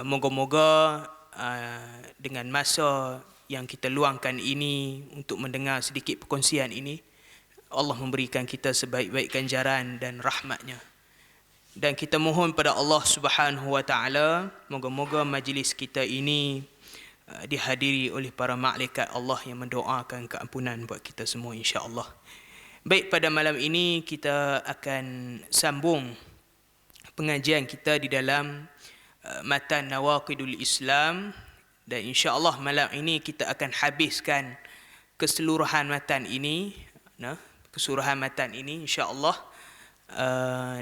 Moga-moga dengan masa yang kita luangkan ini untuk mendengar sedikit perkongsian ini, Allah memberikan kita sebaik-baik ganjaran dan rahmatnya. Dan kita mohon pada Allah Subhanahu wa taala, moga-moga majlis kita ini dihadiri oleh para malaikat Allah yang mendoakan keampunan buat kita semua insya-Allah. Baik, pada malam ini kita akan sambung pengajian kita di dalam matan Nawaqidul Islam, dan insya-Allah malam ini kita akan habiskan keseluruhan matan ini, keseluruhan matan ini insya-Allah.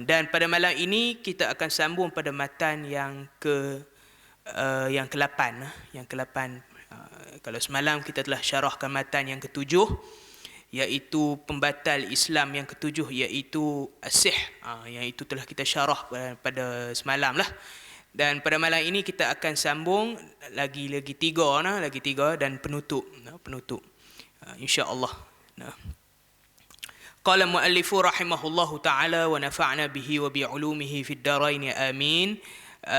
Dan pada malam ini kita akan sambung pada matan yang ke-8. Kalau semalam kita telah syarahkan matan yang ke-7, iaitu pembatal Islam yang ke-7, iaitu as-sihr, yang itu telah kita syarah pada semalam lah. Dan pada malam ini kita akan sambung lagi tiga dan penutup insya-Allah. Qala muallifu rahimahullahu ta'ala wa nafa'na bihi wa bi'ulumihi fid darain amin.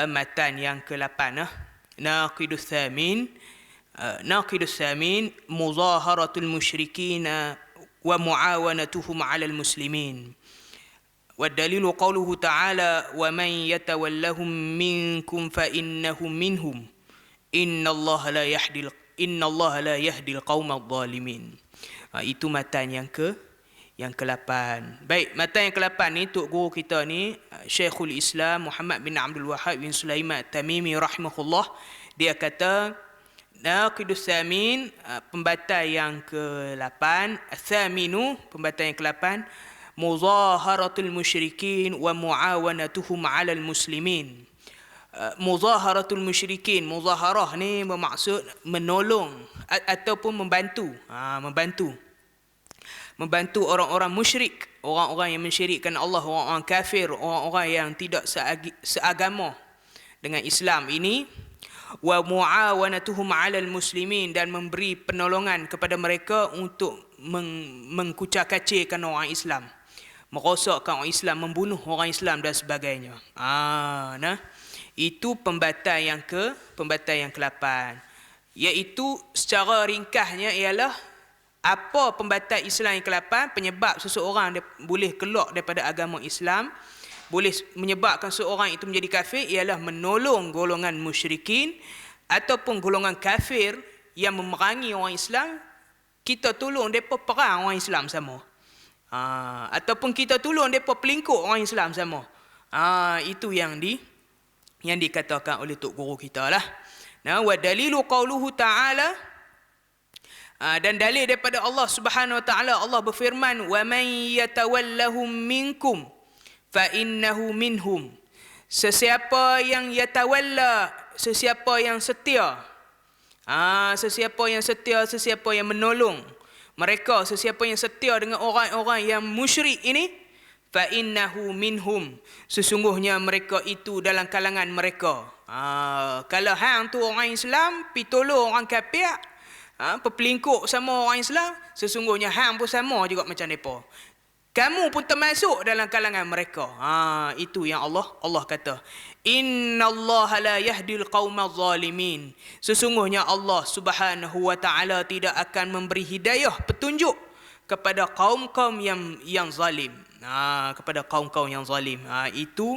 Matan yang ke-8, Naqidus Thamin. Naqidus Thamin, muzaharatul musyrikin wa muawanatuhum 'alal muslimin. والدليل قوله تعالى ومن يتولهم منكم فإنهم منهم إن الله لا يهدي القوم الظالمين. Itu matan yang ke-8. Baik, matan yang ke-8 ni tok guru kita ni Syekhul Islam Muhammad bin Abdul Wahhab bin Sulaiman Tamimi rahimahullah, dia kata Naqidus Tsamin, pembatal yang ke-8, Tsaminu, pembatal yang ke-8, muzaharatul musyrikin wa muawanatuhum 'alal muslimin. Muzaharatul musyrikin, muzaharah ni bermaksud menolong ataupun membantu orang-orang musyrik, orang-orang yang mensyirikkan Allah, orang-orang kafir, orang-orang yang tidak seagama dengan Islam ini. Wa muawanatuhum 'alal muslimin, dan memberi penolongan kepada mereka untuk mengkucak-kacirkan orang Islam, merosakkan orang Islam, membunuh orang Islam dan sebagainya. Itu pembatal yang ke-8, iaitu secara ringkasnya ialah apa pembatal Islam yang ke-8, penyebab seseorang boleh keluar daripada agama Islam, boleh menyebabkan seseorang itu menjadi kafir, ialah menolong golongan musyrikin ataupun golongan kafir yang memerangi orang Islam. Kita tolong mereka perang orang Islam sama, ataupun kita tolong mereka pelingkup orang Islam sama. Itu yang dikatakan oleh tok guru kita lah. Wa dalilu qauluhu ta'ala, dan dalil daripada Allah Subhanahu wa taala, Allah berfirman, wa man yatawallahum minkum fa innahu minhum. Sesiapa yang yatawalla, sesiapa yang setia, sesiapa yang menolong mereka, sesiapa yang setia dengan orang-orang yang musyrik ini, fa innahu minhum, sesungguhnya mereka itu dalam kalangan mereka. Kalau hang tu orang Islam pi tolong orang kafir, pelingkup sama orang Islam, sesungguhnya hang pun sama juga macam depa. Kamu pun termasuk dalam kalangan mereka. Itu yang Allah kata. Innallaha la yahdil qaumaz zalimin. Sesungguhnya Allah Subhanahu wa taala tidak akan memberi hidayah, petunjuk kepada kaum-kaum yang zalim. Kepada kaum-kaum yang zalim. Itu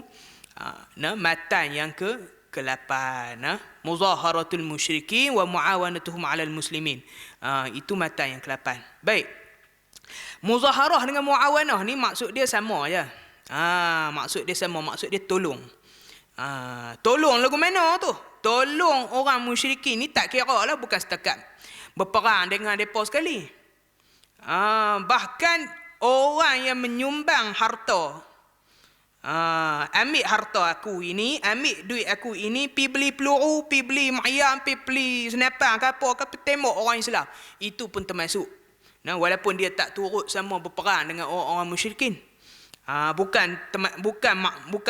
matan yang ke-8. Muzaharatul musyrikin wa muawanatuhum 'alal muslimin. Itu matan yang ke-8. Baik. Muzaharah dengan muawanah ni maksud dia sama je. Maksud dia tolong. Tolong lagu mana tu? Tolong orang musyrikin ni tak kira lah, bukan setakat berperang dengan mereka sekali. Bahkan orang yang menyumbang harta, ambil harta aku ini, ambil duit aku ini, pi beli peluru, pi beli mayam, pi beli senapan ke apa ke, tembak orang Islam, itu pun termasuk. Walaupun dia tak turut sama berperang dengan orang-orang musyrikin. Bukan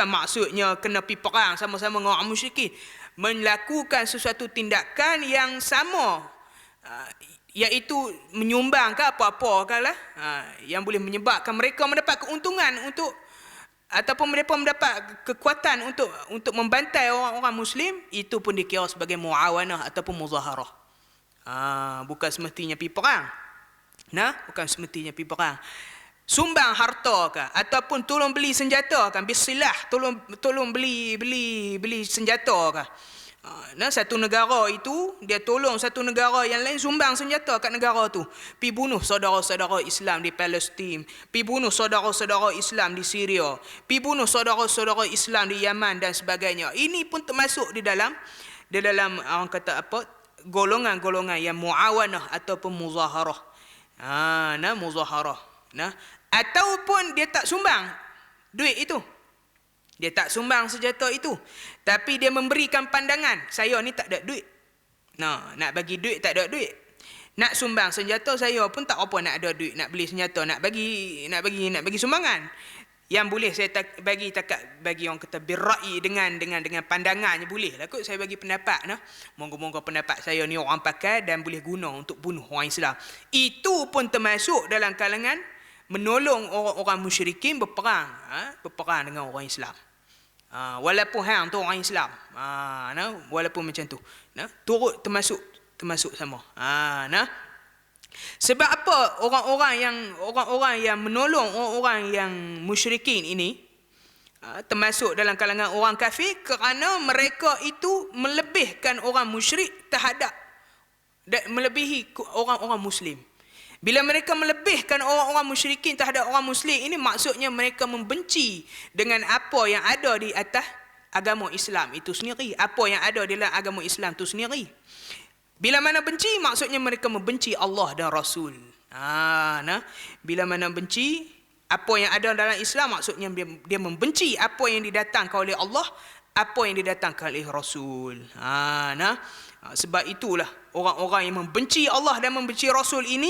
maksudnya kena pergi perang sama-sama dengan orang musyrikin. Melakukan sesuatu tindakan yang sama, iaitu menyumbang ke apa-apa kan lah, yang boleh menyebabkan mereka mendapat keuntungan untuk ataupun mereka mendapat kekuatan untuk membantai orang-orang Muslim, itu pun dikira sebagai muawanah ataupun muzaharah. Bukan semestinya pergi perang. Bukan semestinya pergi perang. Sumbang harta ke, ataupun tolong beli senjata kan, bisilah, tolong beli senjata ke. Satu negara itu dia tolong satu negara yang lain sumbang senjata kat negara tu, pi bunuh saudara-saudara Islam di Palestin, pi bunuh saudara-saudara Islam di Syria, pi bunuh saudara-saudara Islam di Yaman dan sebagainya. Ini pun termasuk di dalam orang kata apa, golongan-golongan yang muawanah ataupun muzaharah. Muzaharah. Ataupun dia tak sumbang duit itu. Dia tak sumbang senjata itu, tapi dia memberikan pandangan, saya ni tak ada duit. Nak bagi duit tak ada duit. Nak sumbang senjata saya pun tak apa nak ada duit, nak beli senjata, nak bagi sumbangan. Yang boleh saya bagi orang kata birra'i dengan pandangannya boleh lah kot saya bagi pendapat. Moga-moga pendapat saya ni orang pakai dan boleh guna untuk bunuh orang Islam. Itu pun termasuk dalam kalangan menolong orang-orang musyrikin berperang dengan orang Islam. Walaupun hang tu orang Islam, walaupun macam tu, turut termasuk sama. Sebab apa orang-orang yang menolong orang-orang yang musyrikin ini termasuk dalam kalangan orang kafir? Kerana mereka itu melebihkan orang musyrik terhadap melebihi orang-orang Muslim. Bila mereka melebihkan orang-orang musyrikin terhadap orang Muslim, ini maksudnya mereka membenci dengan apa yang ada di atas agama Islam itu sendiri, apa yang ada di dalam agama Islam itu sendiri. Bila mana benci, maksudnya mereka membenci Allah dan Rasul. Bila mana benci apa yang ada dalam Islam, maksudnya dia membenci apa yang didatangkan oleh Allah, apa yang didatangkan oleh Rasul. Sebab itulah orang-orang yang membenci Allah dan membenci Rasul ini,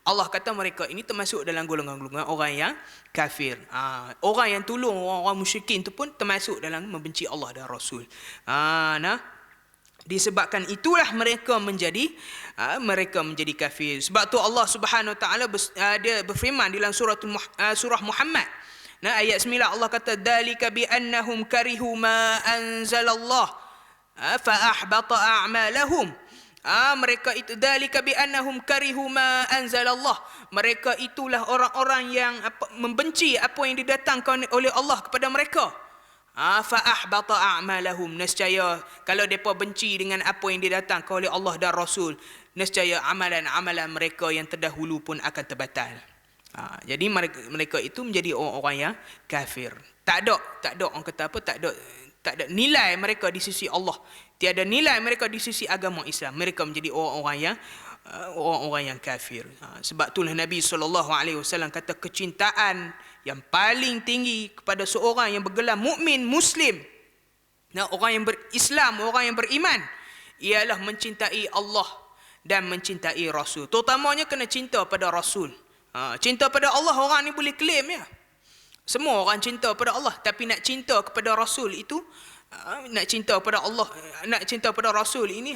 Allah kata mereka ini termasuk dalam golongan-golongan orang yang kafir. Orang yang tolong orang-orang musyrikin itu pun termasuk dalam membenci Allah dan Rasul. Disebabkan itulah mereka menjadi kafir. Sebab tu Allah Subhanahu Wa Taala dia berfirman dalam surah Muhammad. Ayat 9 Allah kata dzalika bi annahum karihu ma anzalallah fa ahbata a'malahum. Mereka itu dzalika bi annahum karihu ma anzalallah. Mereka itulah orang-orang yang membenci apa yang didatangkan oleh Allah kepada mereka. Fa ahbata a'malahum. Nescaya kalau depa benci dengan apa yang didatangkan oleh Allah dan Rasul, nescaya amalan-amalan mereka yang terdahulu pun akan terbatal. Jadi mereka itu menjadi orang-orang yang kafir. Tak ada orang kata apa, tak ada nilai mereka di sisi Allah. Tiada nilai mereka di sisi agama Islam. Mereka menjadi orang-orang yang kafir. Sebab itulah Nabi SAW kata kecintaan yang paling tinggi kepada seorang yang bergelar mukmin Muslim, orang yang berislam, orang yang beriman, ialah mencintai Allah dan mencintai Rasul. Terutamanya kena cinta pada Rasul. Cinta pada Allah orang ni boleh claim ya. Semua orang cinta pada Allah, tapi nak cinta kepada Rasul itu, nak cinta pada Allah, nak cinta pada Rasul ini,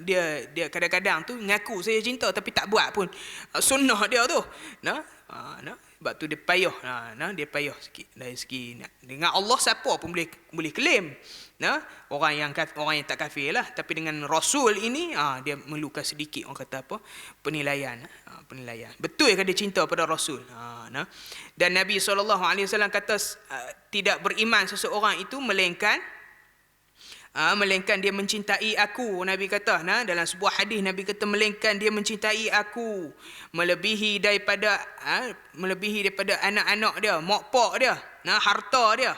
dia kadang-kadang tu ngaku saya cinta tapi tak buat pun sunnah dia tu. Sebab tu dia payah. Dia payah sikit dari segi dengan Allah. Siapa pun boleh claim. Orang yang tak kafir lah, tapi dengan Rasul ini dia memerlukan sedikit orang kata apa, penilaian. Betul ke dia cinta pada Rasul? Dan Nabi SAW kata tidak beriman seseorang itu melainkan dia mencintai aku. Nabi kata dalam sebuah hadis, Nabi kata melainkan dia mencintai aku melebihi daripada anak-anak dia, mak pak dia, harta dia,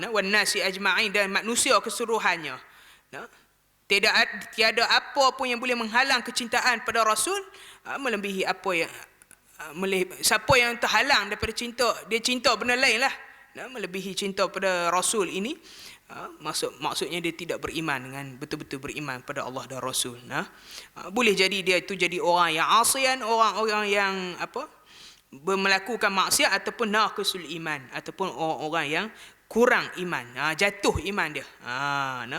wan nasi ajma'in, dan manusia keseluruhannya. Tiada apa pun yang boleh menghalang kecintaan pada Rasul melebihi apa yang siapa yang terhalang daripada cinta, dia cinta benda lain lah, melebihi cinta pada Rasul ini. Maksudnya dia tidak beriman dengan betul-betul beriman pada Allah dan Rasul. Boleh jadi dia itu jadi orang yang asian, orang-orang yang melakukan maksiat, ataupun naqisul iman, ataupun orang-orang yang kurang iman, jatuh iman dia,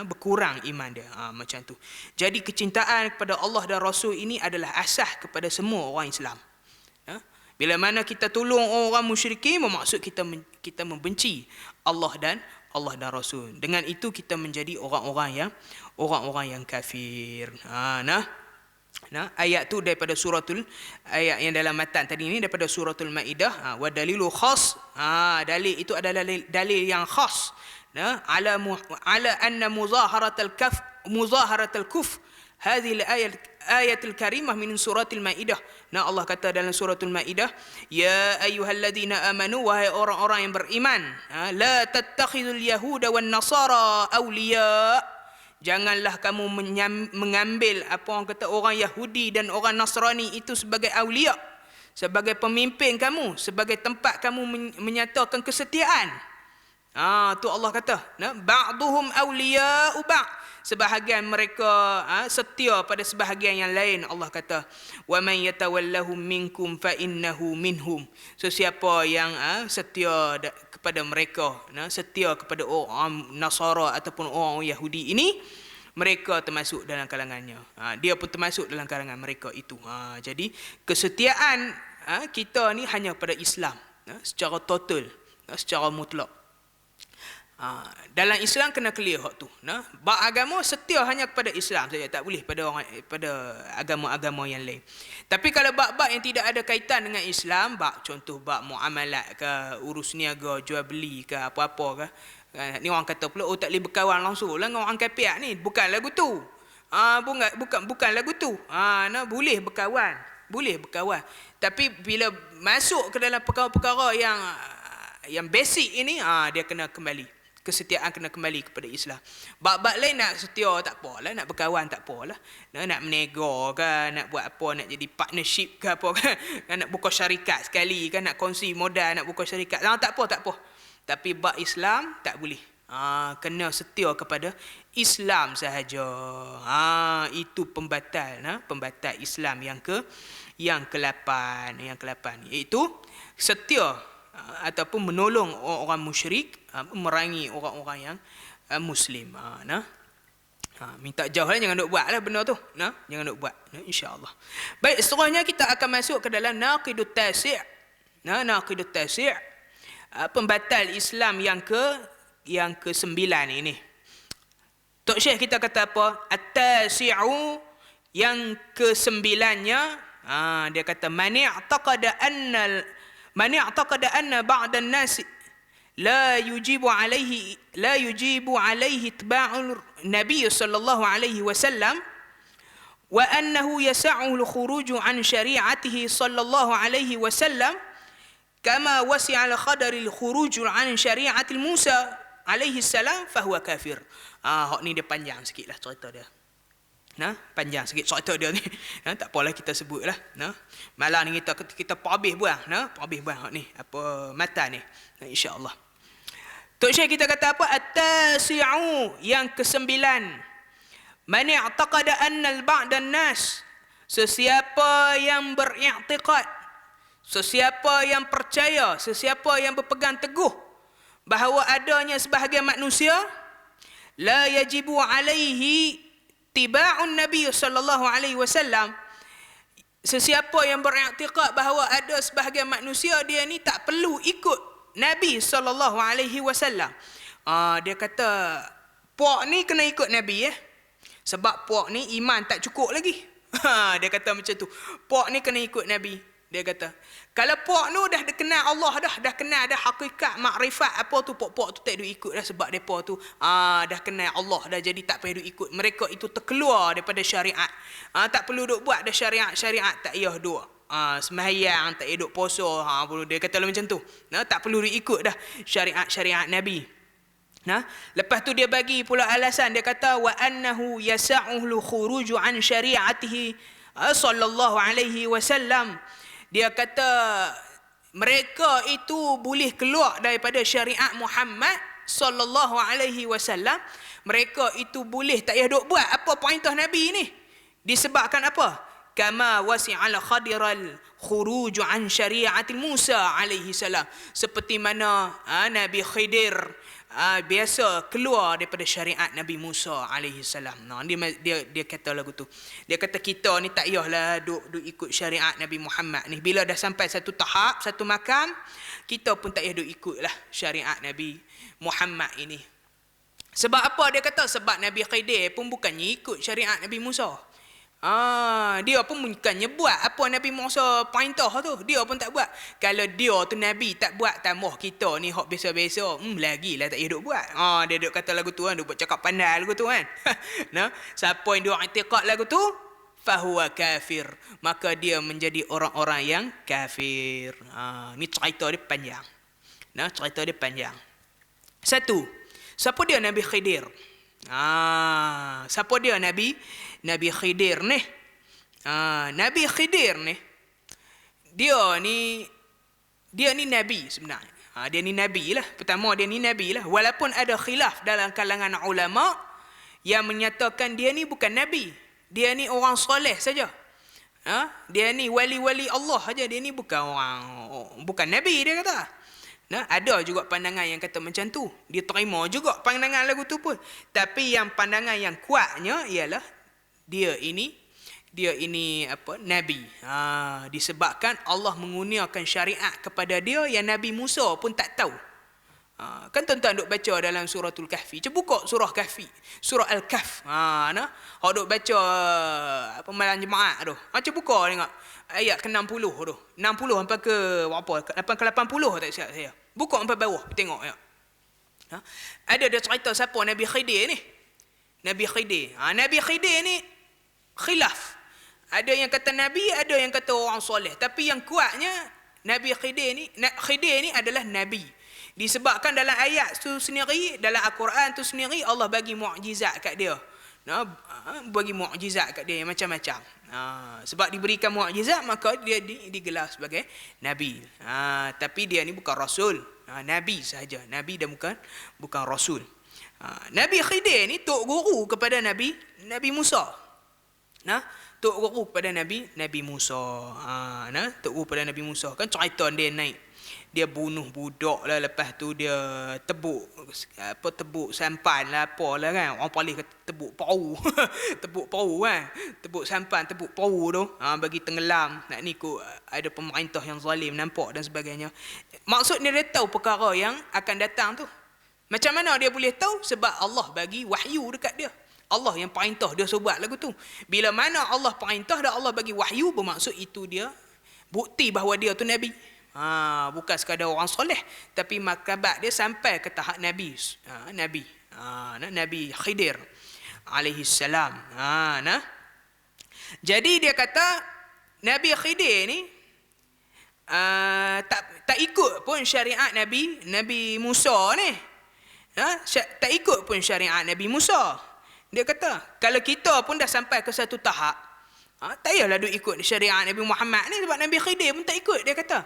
berkurang iman dia, macam tu. Jadi kecintaan kepada Allah dan Rasul ini adalah asas kepada semua orang Islam. Bila mana kita tolong orang musyrikin, bermaksud kita membenci Allah dan Rasul. Dengan itu kita menjadi orang-orang yang kafir. Ayat tu daripada ayat yang dalam matan tadi ni daripada suratul Maidah. Wa dalilu khas. Dalil itu adalah dalil yang khas. Ala anna muzaharatul kuf hadhihi ayatul karimah min suratul Maidah. Allah kata dalam suratul Maidah, ya ayyuhalladzina amanu, wahai orang-orang yang beriman, la tattakhidul yahuda wan nasara awliya. Janganlah kamu mengambil orang Yahudi dan orang Nasrani itu sebagai awliya, sebagai pemimpin kamu, sebagai tempat kamu menyatakan kesetiaan. Tu Allah kata, ba'duhum awliya'u ba'd. Sebahagian mereka setia pada sebahagian yang lain. Allah kata, wa man yatawallahum minkum fa innahu minhum. So siapa yang setia kepada mereka, setia kepada orang Nasara ataupun orang Yahudi ini, mereka termasuk dalam kalangannya. Dia pun termasuk dalam kalangan mereka itu. Jadi kesetiaan kita ni hanya pada Islam, secara total, secara mutlak. Dalam Islam kena clear hak tu. Bab agama setia hanya kepada Islam saja, tak boleh pada agama-agama yang lain. Tapi kalau bab-bab yang tidak ada kaitan dengan Islam, contoh bab muamalat ke, urus niaga, jual beli ke, apa-apa ke, ni orang kata pula, tak boleh berkawan langsung lah dengan orang kafir ni. Bukan lagu tu. Bukan lagu tu. Boleh berkawan. Tapi bila masuk ke dalam perkara-perkara yang basic ini, dia kena kembali. Kesetiaan kena kembali kepada Islam. Bab-bab lain nak setia tak apalah, nak berkawan tak apalah. Nak menego ke, nak buat apa, nak jadi partnership ke apa ke, nak buka syarikat sekali kan, nak kongsi modal, nak buka syarikat. Tak apa. Tapi bab Islam tak boleh. Kena setia kepada Islam sahaja. Itu pembatal Islam yang ke-8, iaitu setia ataupun menolong orang musyrik, merangi orang-orang yang Muslim. Minta jauh lah, jangan duk buat lah benda tu. Jangan duk buat, insya-Allah. Baik, seterusnya kita akan masuk ke dalam naqidut tasi'. Naqidut tasi', pembatal Islam yang ke-9 ini. Tok Syekh kita kata apa? At-tasi'u, yang ke-9-nya, dia kata man i'taqada anna ba'da an-nas la yujibu alaihi itba'ul nabiy sallallahu alaihi wasallam wa annahu yas'u al-khuruj an syari'atihi sallallahu alaihi wasallam kama wasi'a al-khadar al-khuruj an syari'ati Musa alaihi salam fa huwa kafir. Hak ni dia panjang sikitlah cerita dia. Panjang sikit cerita dia ni. Tak apalah kita sebutlah. Malam ni kita habis buang. Habis buang hak ni. Apa mata ni. InsyaAllah. Tok Syekh kita kata apa? At-tasi'u, yang ke-9. Man i'taqada anna al-ba'da an-nas. Sesiapa yang beriktikad, sesiapa yang percaya, sesiapa yang berpegang teguh bahawa adanya sebahagian manusia, la yajibu alaihi tiba'un Nabi sallallahu alaihi wasallam. Sesiapa yang beriktikad bahawa ada sebahagian manusia dia ni tak perlu ikut Nabi sallallahu alaihi wasallam. Dia kata puak ni kena ikut Nabi sebab puak ni iman tak cukup lagi. Dia kata macam tu. Puak ni kena ikut Nabi. Dia kata, kalau puak tu dah kenal Allah dah kenal dah hakikat makrifat apa tu, puak tu tak duk ikut dah sebab depa tu dah kenal Allah dah, jadi tak payah duk ikut. Mereka itu terkeluar daripada syariat. Tak perlu duk buat dah syariat tak payah duk sembahyang, tak payah duk puasa. Dia kata macam tu. Tak perlu duk ikut dah syariat Nabi. Lepas tu dia bagi pula alasan, dia kata wa annahu yas'uhu khuruju an syariatihi sallallahu alaihi wasallam. Dia kata mereka itu boleh keluar daripada syariat Muhammad sallallahu alaihi wasallam. Mereka itu boleh tak payah duk buat apa perintah Nabi ni. Disebabkan apa? Kama wasi'al khadiral khuruj an syari'ati Musa alaihi salam. Seperti mana Nabi Khidir biasa keluar daripada syariat Nabi Musa alaihi salam. Nah, dia kata lagu tu. Dia kata kita ni tak payahlah duk ikut syariat Nabi Muhammad ni. Bila dah sampai satu tahap, satu makam, kita pun tak payah duk ikutlah syariat Nabi Muhammad ini. Sebab apa dia kata? Sebab Nabi Khidir pun bukannya ikut syariat Nabi Musa. Dia pun bukannya buat apa Nabi Musa perintah tu. Dia pun tak buat. Kalau dia tu Nabi tak buat, tambah kita ni hak biasa-biasa, lagilah tak payah duk buat. Dia duk kata lagu tu kan, duk buat cakap pandai lagu tu kan. Nah, siapa yang duk i'tiqad lagu tu, fahuwa kafir, maka dia menjadi orang-orang yang kafir. Ni cerita dia panjang. Nah, cerita dia panjang. Satu, siapa dia Nabi Khidir? Siapa dia Nabi Khidir ni? Nabi Khidir ni, dia ni nabi sebenarnya. Dia ni nabi lah. Pertama dia ni nabi lah. Walaupun ada khilaf dalam kalangan ulama yang menyatakan dia ni bukan nabi. Dia ni orang soleh saja. Dia ni wali-wali Allah saja. Dia ni bukan nabi, dia kata. Nah, ada juga pandangan yang kata macam tu. Dia terima juga pandangan lagu tu pun. Tapi yang pandangan yang kuatnya ialah dia ini nabi. Disebabkan Allah mengurniakan syariat kepada dia yang Nabi Musa pun tak tahu. Kan tuan-tuan duk baca dalam suratul Kahfi. Cuba buka surah Kahfi, surah Al-Kahf. Hak duk baca malam Jumaat tu. Macam buka tengok ayat ke-60 tu. 60 sampai ke berapa? Ke 80 tak silap saya. Buka sampai bawah tengok ya. Ada dia cerita siapa Nabi Khidir ni. Nabi Khidir. Nabi Khidir ni khilaf. Ada yang kata nabi, ada yang kata orang soleh. Tapi yang kuatnya Nabi Khidir ni adalah nabi. Disebabkan dalam ayat tu sendiri, dalam Al-Quran tu sendiri, Allah bagi mukjizat kat dia. Bagi mukjizat kat dia yang macam-macam. Sebab diberikan mukjizat, maka dia digelar sebagai nabi. Tapi dia ni bukan rasul. Nabi sahaja. Nabi dan bukan rasul. Nabi Khidir ni tok guru kepada Nabi Musa. Tok guru kepada Nabi Musa. Tok guru kepada Nabi Musa. Kan cerita dia naik. Dia bunuh budak lah, lepas tu dia tebuk sampan lah apalah kan. Orang paling kata tebuk perahu. Tebuk perahu kan. Tebuk sampan, tebuk perahu tu, bagi tenggelam. Nak ni kot ada pemerintah yang zalim nampak dan sebagainya. Maksudnya dia tahu perkara yang akan datang tu. Macam mana dia boleh tahu? Sebab Allah bagi wahyu dekat dia. Allah yang perintah dia buat lagu tu. Bila mana Allah perintah dan Allah bagi wahyu, bermaksud itu dia bukti bahawa dia tu nabi. Bukan sekadar orang soleh, tapi martabat dia sampai ke tahap nabi. Nabi Khidir alaihi salam. Jadi dia kata Nabi Khidir ni tak ikut pun syariat Nabi Musa ni. Tak ikut pun syariat Nabi Musa. Dia kata kalau kita pun dah sampai ke satu tahap, tak payahlah duk ikut syariat Nabi Muhammad ni, sebab Nabi Khidir pun tak ikut, dia kata.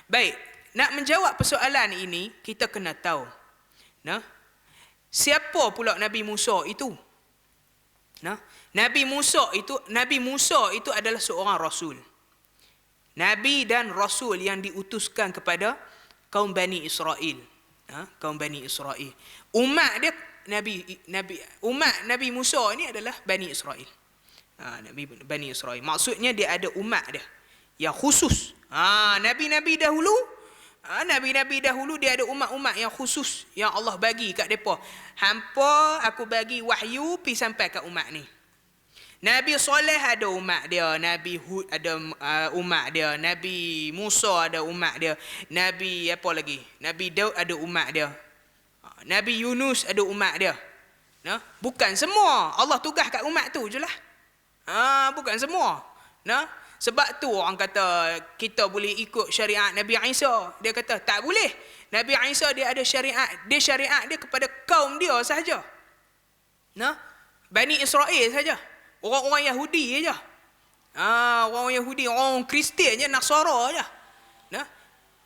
Baik, nak menjawab persoalan ini, kita kena tahu. Siapa pula Nabi Musa itu? Nabi Musa itu adalah seorang rasul. Nabi dan rasul yang diutuskan kepada kaum Bani Israel. Kaum Bani Israel. Umat dia umat Nabi Musa ini adalah Bani Israel. Bani Israel. Maksudnya dia ada umat dia yang khusus. Nabi-nabi dahulu dia ada umat-umat yang khusus yang Allah bagi kat depa. Hampa aku bagi wahyu pi sampai kat umat ni. Nabi Soleh ada umat dia, Nabi Hud ada umat dia, Nabi Musa ada umat dia, Nabi apa lagi? Nabi Daud ada umat dia. Nabi Yunus ada umat dia. Bukan semua. Allah tugas kat umat tu je lah. Bukan semua. Sebab tu orang kata kita boleh ikut syariat Nabi Isa. Dia kata tak boleh. Nabi Isa dia ada syariat. Dia syariat dia kepada kaum dia sahaja. Bani Israel saja. Orang-orang Yahudi saja. Orang Yahudi, orang Kristian je, Nasara je.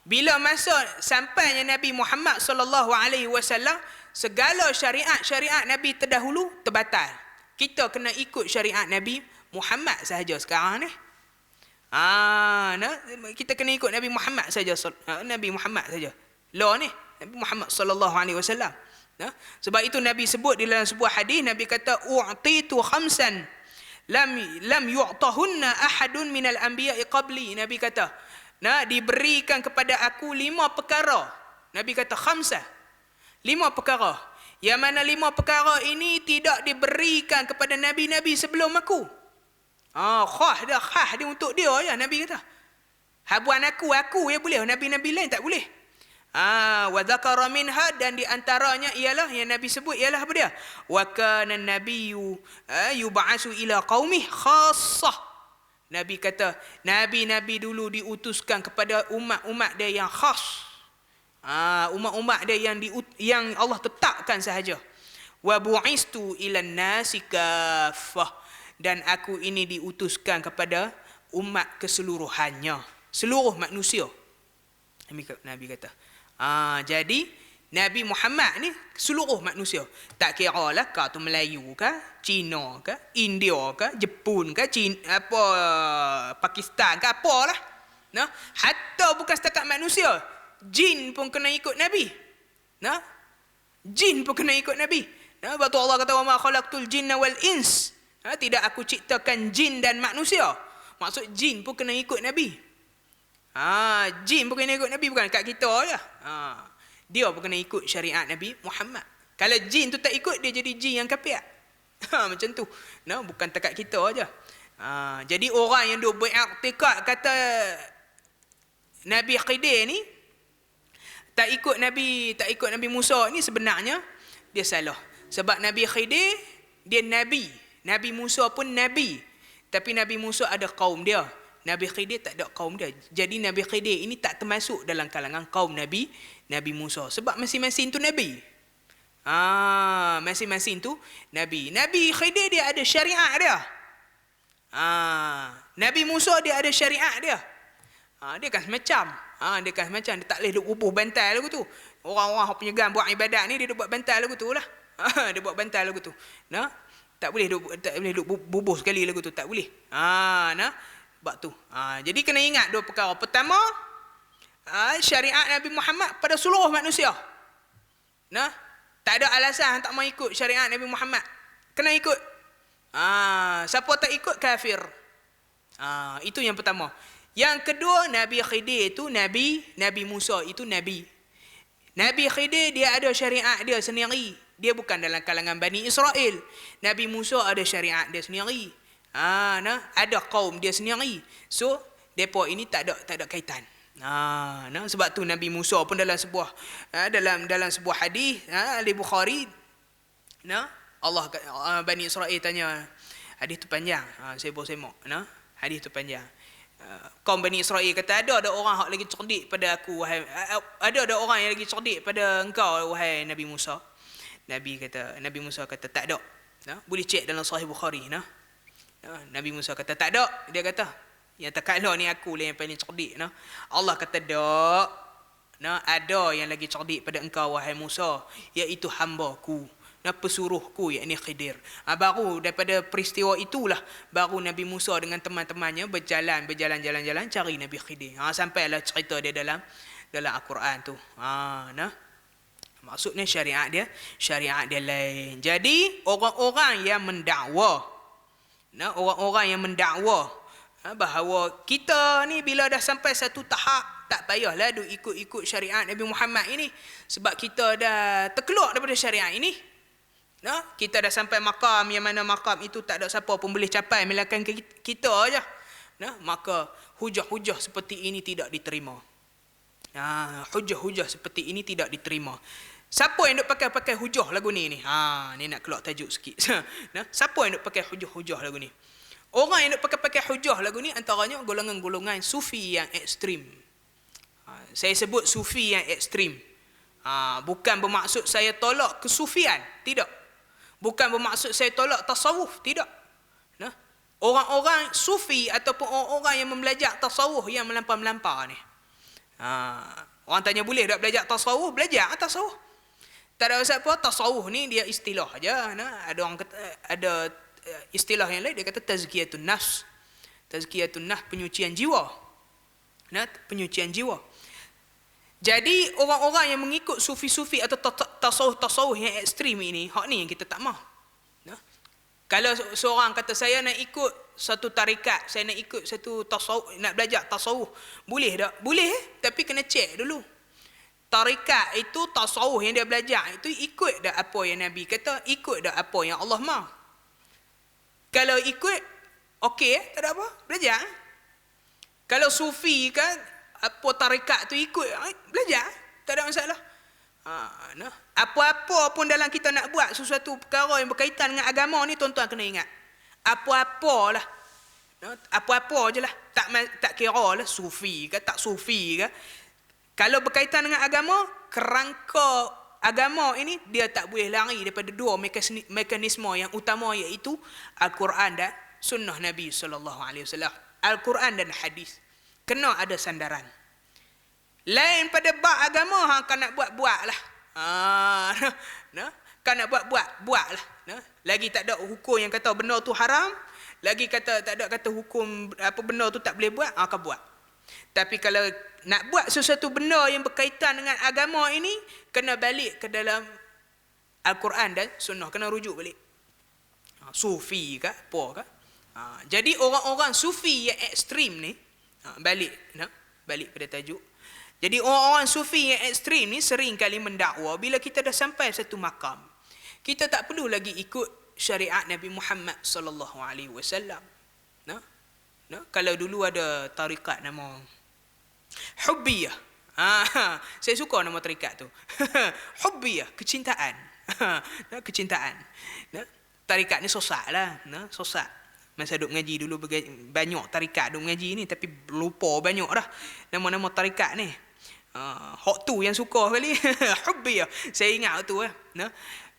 Bila masa sampainya Nabi Muhammad sallallahu alaihi wasallam, segala syariat Nabi terdahulu terbatal. Kita kena ikut syariat Nabi Muhammad sahaja sekarang ni. Kita kena ikut Nabi Muhammad saja. Nabi Muhammad saja. Law ni Nabi Muhammad sallallahu alaihi wasallam. Sebab itu Nabi sebut di dalam sebuah hadis, Nabi kata u'titu khamsan lam yu'tahunna ahadun minal anbiya'i qabli. Nabi kata, diberikan kepada aku 5 perkara. Nabi kata khamsah, 5 perkara. Yang mana 5 perkara ini tidak diberikan kepada nabi-nabi sebelum aku. Khas dia untuk dia ya, Nabi kata. Habuan aku ya boleh, nabi-nabi lain tak boleh. Wa dzakara minha, dan di antaranya ialah yang Nabi sebut ialah apa dia? Wa kana nabiyyu yub'atsu ila qaumih khassah. Nabi kata, nabi-nabi dulu diutuskan kepada umat-umat dia yang khas. Umat-umat dia yang Allah tetapkan sahaja. Wa bu'istu ilan nasi kaffah, dan aku ini diutuskan kepada umat keseluruhannya, seluruh manusia. Nabi kata. Jadi Nabi Muhammad ni seluruh manusia. Tak kira lah kau tu Melayu ke, Cina ke, India ke, Jepun ke, Pakistan ke, apalah. Hatta bukan setakat manusia, jin pun kena ikut Nabi. Jin pun kena ikut Nabi. Sebab tu Allah kata wa ma khalaqtul jinna wal ins. Tidak aku ciptakan jin dan manusia. Maksud jin pun kena ikut Nabi. Jin pun kena ikut Nabi, bukan kat kita je. Dia pun kena ikut syariat Nabi Muhammad. Kalau jin tu tak ikut, dia jadi jin yang kafir. Macam tu. Bukan dekat kita aja. Jadi orang yang duk beriktikad kata Nabi Khidir ni tak ikut Nabi Musa ni, sebenarnya dia salah. Sebab Nabi Khidir dia nabi, Nabi Musa pun nabi. Tapi Nabi Musa ada kaum dia. Nabi Khidir tak ada kaum dia. Jadi Nabi Khidir ini tak termasuk dalam kalangan kaum Nabi Musa. Sebab masing-masing tu Nabi. Masing-masing tu Nabi. Nabi Khidir dia ada syariat dia. Nabi Musa dia ada syariat dia. Dia kan semacam. Dia kan semacam. Dia tak boleh duk bubuh bantal lagu tu. Orang-orang penyegam buat ibadat ni, dia duk buat bantal lagu tu lah. Dia buat bantal lagu tu. Tak boleh duk bubuh sekali lagu tu. Tak boleh. Sebab tu. Jadi kena ingat 2 perkara. Pertama, syariat Nabi Muhammad pada seluruh manusia. Tak ada alasan tak mau ikut syariat Nabi Muhammad. Kena ikut. Siapa tak ikut, kafir. Itu yang pertama. Yang kedua, Nabi Khidir itu nabi, Nabi Musa itu nabi. Nabi Khidir dia ada syariat dia sendiri. Dia bukan dalam kalangan Bani Israel. Nabi Musa ada syariat dia sendiri. Ada kaum dia sendiri. So depa ini tak ada kaitan. Sebab tu Nabi Musa pun dalam sebuah dalam sebuah hadis Al-Bukhari, Allah Bani Israel tanya, hadis tu panjang, sibuk-sibuk, hadis tu panjang. Kaum Bani Israel kata, ada orang yang lagi cerdik pada aku, wahai, ada orang yang lagi cerdik pada engkau, wahai Nabi Musa. Nabi Musa kata tak ada. Boleh cek dalam Sahih Bukhari. Nabi Musa kata tak ada. Dia kata, yang tak kalah ni aku lah yang paling cerdik. Allah kata tak. Ada yang lagi cerdik pada engkau, wahai Musa, iaitu hamba-Ku, pesuruhku, yakni Khidir. Baru daripada peristiwa itulah, baru Nabi Musa dengan teman-temannya berjalan cari Nabi Khidir. Sampailah cerita dia dalam Al-Quran tu. Maksudnya syariat dia lain. Jadi orang-orang yang mendakwa bahawa kita ni bila dah sampai satu tahap, tak payahlah duk ikut syariat Nabi Muhammad ini, sebab kita dah terkeluar daripada syariat ini. Kita dah sampai makam yang mana makam itu tak ada siapa pun boleh capai melainkan kita aja. Maka hujah-hujah seperti ini tidak diterima. Hujah-hujah seperti ini tidak diterima. Siapa yang duk pakai hujah lagu ni? Ni nak keluar tajuk sikit. Siapa yang duk pakai hujah lagu ni? Orang yang duk pakai hujah lagu ni antaranya golongan-golongan sufi yang ekstrim. Saya sebut sufi yang ekstrim. Bukan bermaksud saya tolak kesufian, tidak. Bukan bermaksud saya tolak tasawuf, tidak. Orang-orang sufi ataupun orang-orang yang belajar tasawuf yang melampau-melampau ni. Orang tanya boleh tak belajar tasawuf? Belajar tasawuf. Tak ada apa, tasawuf ni dia istilah aja. Ada orang kata, ada istilah yang lain, dia kata tazkiyatun nafs. Tazkiyatun nafs, penyucian jiwa. Penyucian jiwa. Jadi orang-orang yang mengikut sufi-sufi atau tasawuf-tasawuf yang ekstrim ini, hak ni yang kita tak mahu. Nah. Kalau seorang kata saya nak ikut satu tarikat, saya nak ikut satu tasawuf, nak belajar tasawuf, boleh tak? Boleh, tapi kena cek dulu. Tarikat itu tasawuf yang dia belajar itu ikut tak apa yang Nabi kata, ikut tak apa yang Allah mahu. Kalau ikut, okey, tak ada apa, belajar. Kalau sufi kan, apa tarikat tu ikut, belajar, tak ada masalah. Nah. Apa-apa pun dalam kita nak buat sesuatu perkara yang berkaitan dengan agama ni, tuan-tuan kena ingat. Apa-apalah. Nah, apa-apa je lah. Tak kira lah sufi ke, tak sufi ke. Kalau berkaitan dengan agama, kerangka agama ini, dia tak boleh lari daripada dua mekanisme yang utama, iaitu Al-Quran dan sunnah Nabi SAW. Al-Quran dan hadis. Kena ada sandaran. Lain pada bab agama, kan nak buat lah. Kan nak buat lah. Lagi tak ada hukum yang kata benda tu haram, lagi tak ada kata hukum apa benda tu tak boleh buat, akan buat. Tapi kalau nak buat sesuatu benda yang berkaitan dengan agama ini, kena balik ke dalam Al-Quran dan sunnah, kena rujuk balik. Sufi ke apa ke. Jadi orang-orang sufi yang ekstrim ni, balik pada tajuk. Jadi orang-orang sufi yang ekstrim ni sering kali mendakwa bila kita dah sampai satu makam, kita tak perlu lagi ikut syariat Nabi Muhammad sallallahu alaihi wasallam. Kalau dulu ada tarikat nama Hubbiyah. Saya suka nama tarikat tu. Hubbiyah, kecintaan. Kecintaan. Tarikat ni sosak lah. Sosak. Masa duk ngaji dulu, banyak tarikat duk ngaji ni, tapi lupa banyak dah nama-nama tarikat ni. Hak tu yang suka kali. Hubbiyah. Saya ingat tu.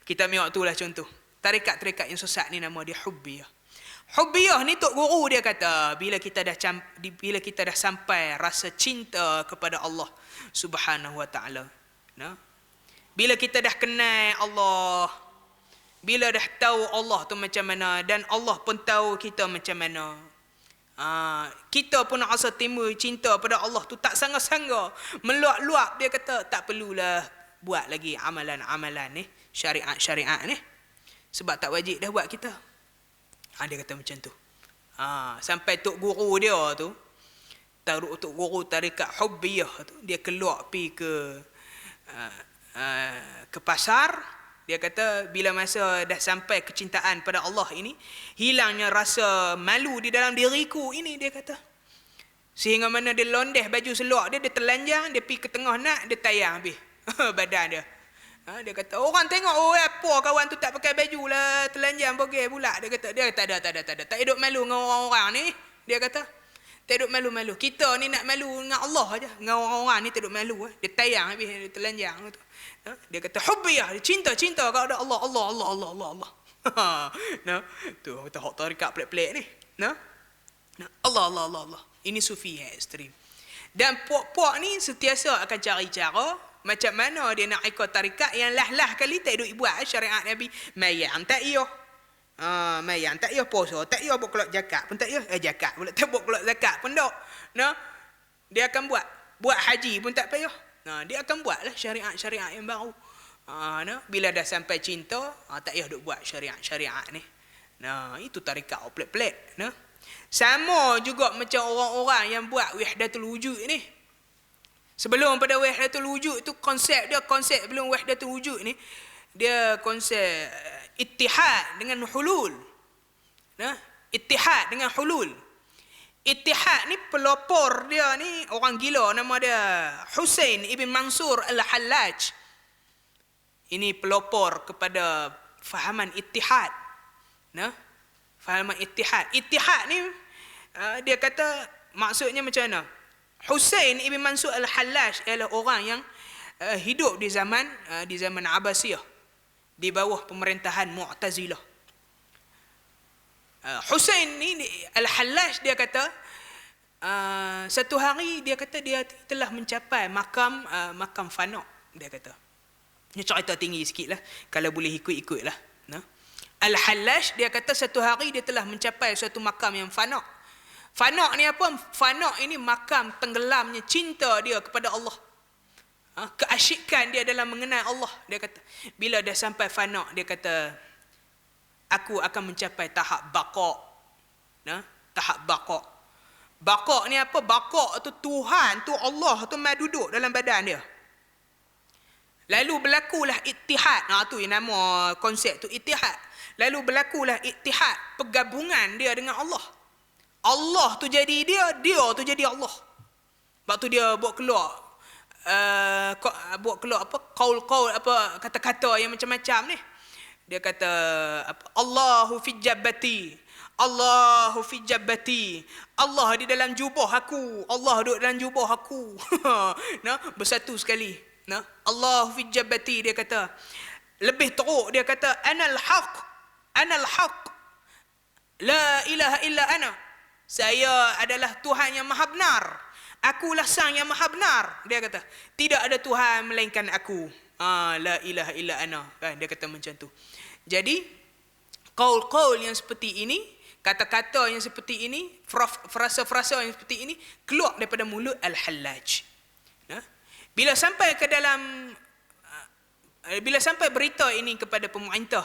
Kita ambil waktu lah contoh. Tarikat-tarikat yang sesat ni nama dia Hubbiyah. Hubbiyah ni Tok Guru dia kata, bila kita dah sampai rasa cinta kepada Allah Subhanahu Wa Taala, bila kita dah kenal Allah, bila dah tahu Allah tu macam mana, dan Allah pun tahu kita macam mana, kita pun rasa timbul cinta pada Allah tu tak sangga-sangga, meluap-luap. Dia kata tak perlulah buat lagi amalan-amalan ni, syariat-syariat ni, sebab tak wajib dah buat kita. Dia kata macam tu. Sampai Tok Guru dia tu, Tok Guru tarikat Hubbiyah tu, dia keluar pergi ke pasar. Dia kata bila masa dah sampai kecintaan pada Allah ini, hilangnya rasa malu di dalam diriku ini, dia kata. Sehingga mana dia londeh baju seluar dia telanjang, dia pergi ke tengah nak, dia tayang habis badan dia. Dia kata, orang tengok, apa kawan tu tak pakai baju lah, telanjang bogel pula. Dia kata, tak ada. Tak hidup malu dengan orang-orang ni. Dia kata, tak hidup malu-malu. Kita ni nak malu dengan Allah aja. Dengan orang-orang ni tak hidup malu. Dia tayang habis, dia telanjang. Dia kata, Hubbiyah, cinta kepada Allah. Tu, kata hak tarikat pelik-pelik ni. Allah. Ini sufi yang ekstrim. Dan puak-puak ni sentiasa akan cari cara macam mana dia nak ikut tarikat yang lah kali tak duk buat syariat Nabi. Mayang tak iyo. Mayang tak iyo, puasa tak iyo, buat keluar zakat pun tak iyo. Zakat pula tak buat keluar zakat pun tak. Dia akan buat haji pun tak payah. Dia akan buatlah syariat-syariat yang baru. Bila dah sampai cinta, tak payah duk buat syariat-syariat ni. Itu tarikat pelik-pelik. Sama juga macam orang-orang yang buat wahdatul wujud ni. Sebelum pada wahdatul wujud tu, konsep belum wahdatul wujud ni, dia konsep ittihad dengan hulul. Ittihad dengan hulul. Ittihad ni pelopor dia ni orang gila, nama dia Husain ibn Mansur al-Hallaj. Ini pelopor kepada fahaman ittihad. Fahaman ittihad. Ittihad ni dia kata maksudnya macam mana? Husain ibn Mansur al-Hallaj ialah orang yang hidup di zaman Abbasiyah, di bawah pemerintahan Mu'tazilah. Husain ni al-Hallaj dia kata satu hari dia kata dia telah mencapai makam fana. Dia kata ni cerita tinggi sikit lah, kalau boleh ikut-ikut lah. Al-Hallaj dia kata satu hari dia telah mencapai suatu makam yang fana. Fana ni apa? Fana ini makam tenggelamnya cinta dia kepada Allah keasyikan dia dalam mengenal Allah. Dia kata bila dah sampai fana, dia kata aku akan mencapai tahap baqa. Tahap baqa. Baqa ni apa? Baqa tu Tuhan, tu Allah tu mai duduk dalam badan dia. Lalu berlakulah ittihad. Tu yang nama konsep tu, ittihad. Lalu berlakulah ittihad, pergabungan dia dengan Allah. Allah tu jadi dia, dia tu jadi Allah. Sebab tu dia buat keluar apa qaul apa kata-kata yang macam-macam ni. Dia kata apa, Allahu fi jabbati, Allahu fi jabbati, Allah di dalam jubah aku, Allah duduk dalam jubah aku. Bersatu sekali. Allahu fi jabbati, dia kata. Lebih teruk dia kata anal haq, anal haq, la ilaha illa ana, saya adalah Tuhan yang maha benar, akulah sang yang maha benar. Dia kata tidak ada Tuhan melainkan aku. La ilaha illa ana, kan dia kata macam tu. Jadi qaul-qaul yang seperti ini, kata-kata yang seperti ini, frasa-frasa yang seperti ini keluar daripada mulut Al-Hallaj. Bila sampai ke dalam bila sampai berita ini kepada pemerintah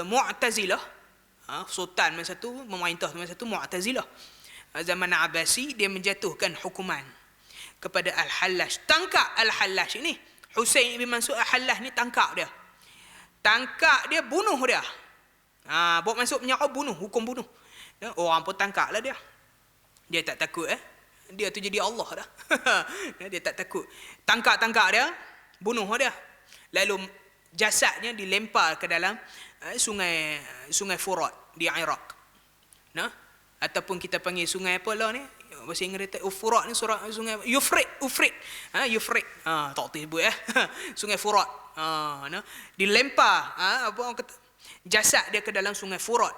Mu'tazilah, sultan masa tu, pemerintah masa tu Mu'tazilah, zaman Abbasi, dia menjatuhkan hukuman kepada Al-Hallaj. Tangkap Al-Hallaj ini, Husain bin Mansur Al-Hallaj ni tangkap dia. Tangkap dia, bunuh dia. Bawa masuk penjara, bunuh, hukum bunuh. Orang pun tangkap lah dia. Dia tak takut dia tu jadi Allah dah. Dia tak takut. Tangkap dia, bunuh dia. Lalu jasadnya dilempar ke dalam sungai Furat di Iraq. Ataupun kita panggil sungai apa lah ni? Bahasa Inggeris Furat ni sungai Euphrates. Euphrates. Tak tahu sebut Sungai Furat. Dilempar apa orang kata, jasad dia ke dalam sungai Furat.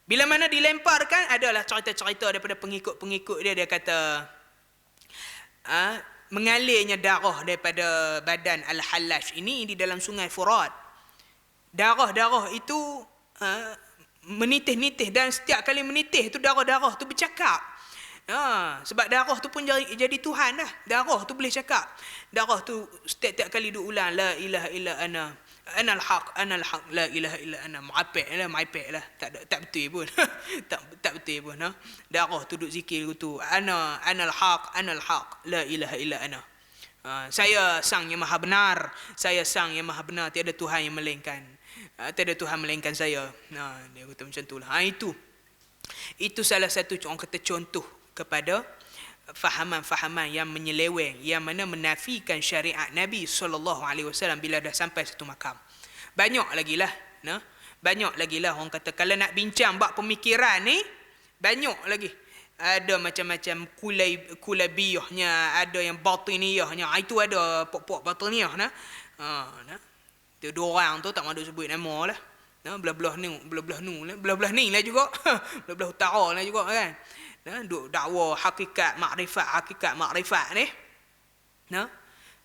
Bila mana dilemparkan, adalah cerita-cerita daripada pengikut-pengikut dia. Dia kata mengalirnya darah daripada badan Al-Hallaj ini di dalam sungai Furat. Darah-darah itu menitih-nitih, dan setiap kali menitih tu darah-darah tu bercakap. Sebab darah tu pun jadi Tuhan dah. Darah tu boleh cakap. Darah tu setiap kali dia ulang la ilaha illa ana, anal haq, la ilaha illa ana. Maipek lah. Tak betul pun. tak betul pun. Darah tu duk zikir tu. Anal haq, la ilaha illa ana. Saya sang yang maha benar. Saya sang yang maha benar. Tiada Tuhan yang melainkan. Tiada Tuhan melainkan saya. Dia kata macam tu lah. Itu salah satu orang kata contoh kepada fahaman-fahaman yang menyeleweng, yang mana menafikan syariat Nabi SAW bila dah sampai satu makam. Banyak lagi lah orang kata, kalau nak bincang bab pemikiran ni, banyak lagi. Ada macam-macam kulabiyahnya, ada yang batiniyahnya. Itu ada pok-pok batiniyah. Dua orang tu tak mahu sebut nama lah. Belah-belah ni lah juga. Belah-belah utara lah juga kan. Duk dakwa hakikat makrifat ni.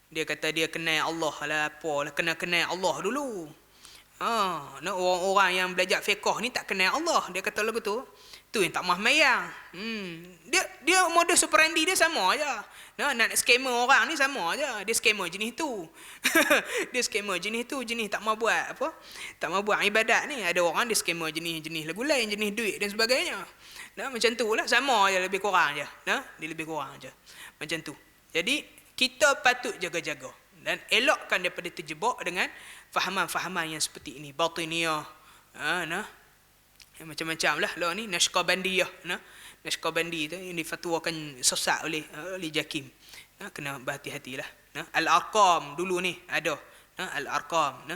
Dia kata dia kenal Allah lah, apalah, kena kenal Allah dulu. Orang-orang yang belajar fiqh ni tak kenal Allah. Dia kata lagu tu yang tak mahu mayang. Dia modus operandi dia sama aja. Nak scammer orang ni sama aja. Dia scammer jenis tu. Dia scammer jenis tu, jenis tak mahu buat apa? Tak mahu buat ibadat ni. Ada orang dia scammer jenis lagu lain, jenis duit dan sebagainya. Macam tu lah, sama aja, lebih kurang aja. Dia lebih kurang aja. Macam tu. Jadi kita patut jaga-jaga dan elakkan daripada terjebak dengan fahaman-fahaman yang seperti ini, batiniyah, macam-macam lah ni, Naqshbandiyah. Naqshbandi tu yang difatwakan sesat oleh Jakim. Kena berhati-hatilah. Al-Arqam dulu ni ada. Al-Arqam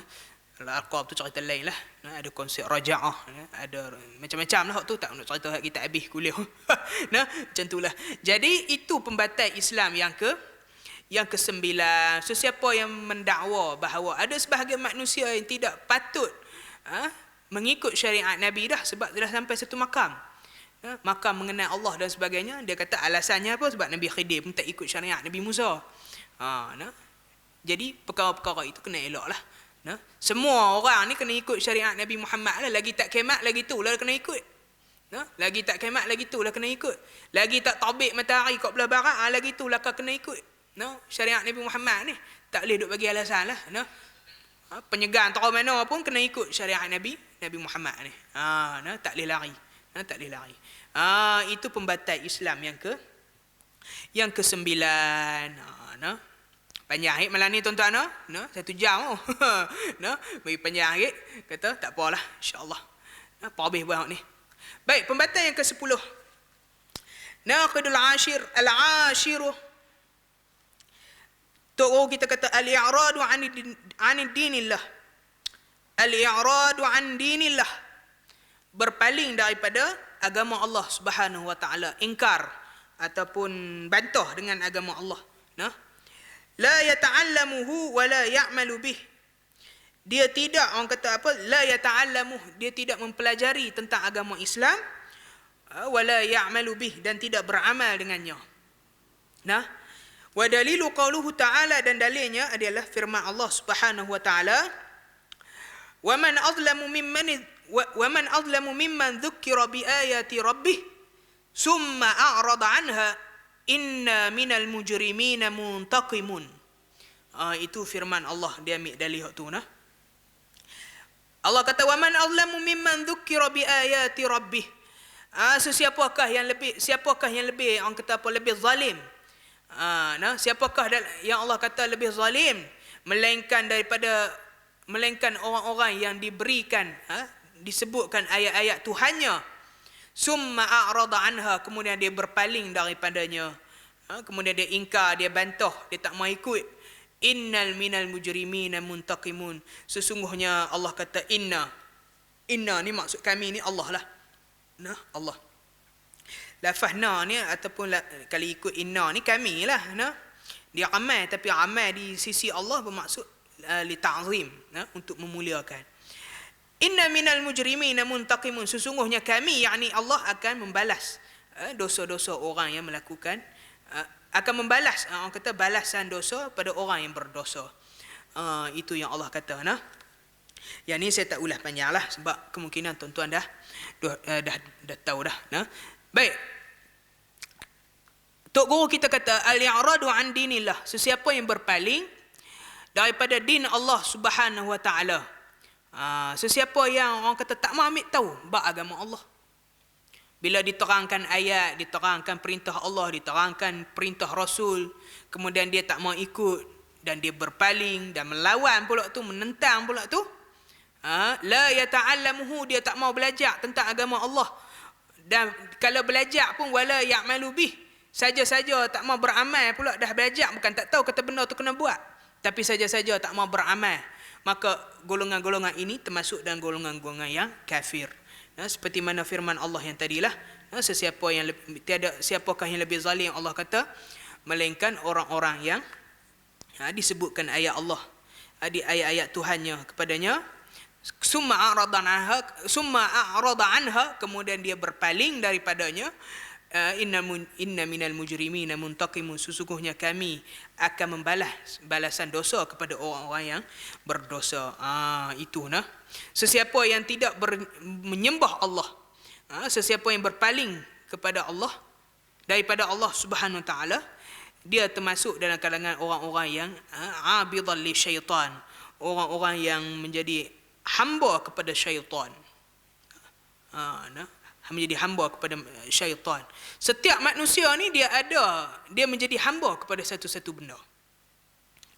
tu cerita lain lah. Ada konsep raja'ah, ada macam-macam lah tu, tak nak cerita kita habis kuliah. Macam itulah. Jadi itu pembatal Islam yang ke-9. So siapa yang mendakwa bahawa ada sebahagian manusia yang tidak patut mengikut syariat Nabi dah, sebab dah sampai satu makam. Makam mengenal Allah dan sebagainya, dia kata alasannya apa? Sebab Nabi Khidir pun tak ikut syariat Nabi Musa. Jadi perkara-perkara itu kena elak lah. Semua orang ni kena ikut syariat Nabi Muhammad lah. Lagi tak kemat lagi tu lah kena ikut. Lagi tak kemat lagi tu lah kena ikut. Lagi tak terbit matahari kat belah barat lagi tu lah kena ikut. No, syariat Nabi Muhammad ni tak boleh duk bagi alasan lah. No. Penyegang tokoh mana pun kena ikut syariat Nabi Muhammad ni. No, tak boleh lari. No, tak boleh lari. Itu pembatal Islam yang ke-9. No. Panjang ayat malam ni tuan-tuan, no? 1 jam. No, bagi panjang ayat, kata tak apalah, insya-Allah. Nah, apa habis buat ni. Baik, pembatal yang ke-10. Naqidul ashir, al-ashiru. Tok kita kata al-i'radu 'an dinillah. Al-i'radu 'an dinillah. Berpaling daripada agama Allah Subhanahu wa taala, ingkar ataupun bantah dengan agama Allah. Nah, la yata'allamuhu wa la ya'malu bih. Dia tidak, orang kata apa, la yata'allamuh, dia tidak mempelajari tentang agama Islam, wa la ya'malu bih, dan tidak beramal dengannya. Nah, wa dalilu qauluhu ta'ala, dan dalilnya adalah firman Allah Subhanahu wa taala, wa man azlamu mimman dhukkira bi ayati rabbih summa a'rada anha inna minal mujrimina muntaqimun. Itu firman Allah, dia ambil dalil tu nah. Allah kata wa man azlamu mimman dhukkira bi ayati rabbih. Siapakah yang lebih orang kata apa, lebih zalim? Siapakah yang Allah kata lebih zalim melainkan orang-orang yang diberikan disebutkan ayat-ayat Tuhannya, summa a'rada anha, kemudian dia berpaling daripadanya, kemudian dia ingkar, dia bantah, dia tak mau ikut. Innal minal mujrimina muntaqimun. Sesungguhnya Allah kata inna ni maksud kami ni Allah lah. Nah, Allah. Lafaz na ni ataupun kalau ikut inna ni kami lah. Nah, dia amal, tapi amal di sisi Allah bermaksud li ta'zim, untuk memuliakan. Inna minal mujrimina muntaqimun. Sesungguhnya kami, yakni Allah, akan membalas dosa-dosa orang yang melakukan, akan membalas, orang kata balasan dosa pada orang yang berdosa. Itu yang Allah kata. Nah, yang ni saya tak ulas panjang lah, sebab kemungkinan tuan-tuan dah tahu dah. Nah, baik. Tok Guru kita kata al-i'radu an dinillah, sesiapa yang berpaling daripada din Allah Subhanahu wa taala. Sesiapa yang orang kata tak mau ambil tahu bab agama Allah. Bila diterangkan ayat, diterangkan perintah Allah, diterangkan perintah Rasul, kemudian dia tak mau ikut dan dia berpaling dan melawan pula tu, menentang pula tu, la yata'allamuhu, dia tak mau belajar tentang agama Allah. Dan kalau belajar pun wala ya'malu bih, saja-saja tak mau beramal pula. Dah belajar, bukan tak tahu kata benda tu kena buat, tapi saja-saja tak mau beramal, maka golongan-golongan ini termasuk dalam golongan-golongan yang kafir. Seperti mana firman Allah yang tadilah, sesiapa yang tiada siapakah yang lebih zalim, Allah kata, melainkan orang-orang yang disebutkan ayat Allah, di ayat-ayat Tuhannya kepadanya, summa a'rada anha, kemudian dia berpaling daripadanya. Inna minal mujrimina muntaqimun, sesungguhnya kami akan membalas balasan dosa kepada orang-orang yang berdosa. Itu nah. Sesiapa yang tidak menyembah Allah, sesiapa yang berpaling kepada Allah, daripada Allah Subhanahu wa taala, dia termasuk dalam kalangan orang-orang yang abidal li syaitan, orang-orang yang menjadi hamba kepada syaitan. Menjadi hamba kepada syaitan. Setiap manusia ni dia menjadi hamba kepada satu-satu benda.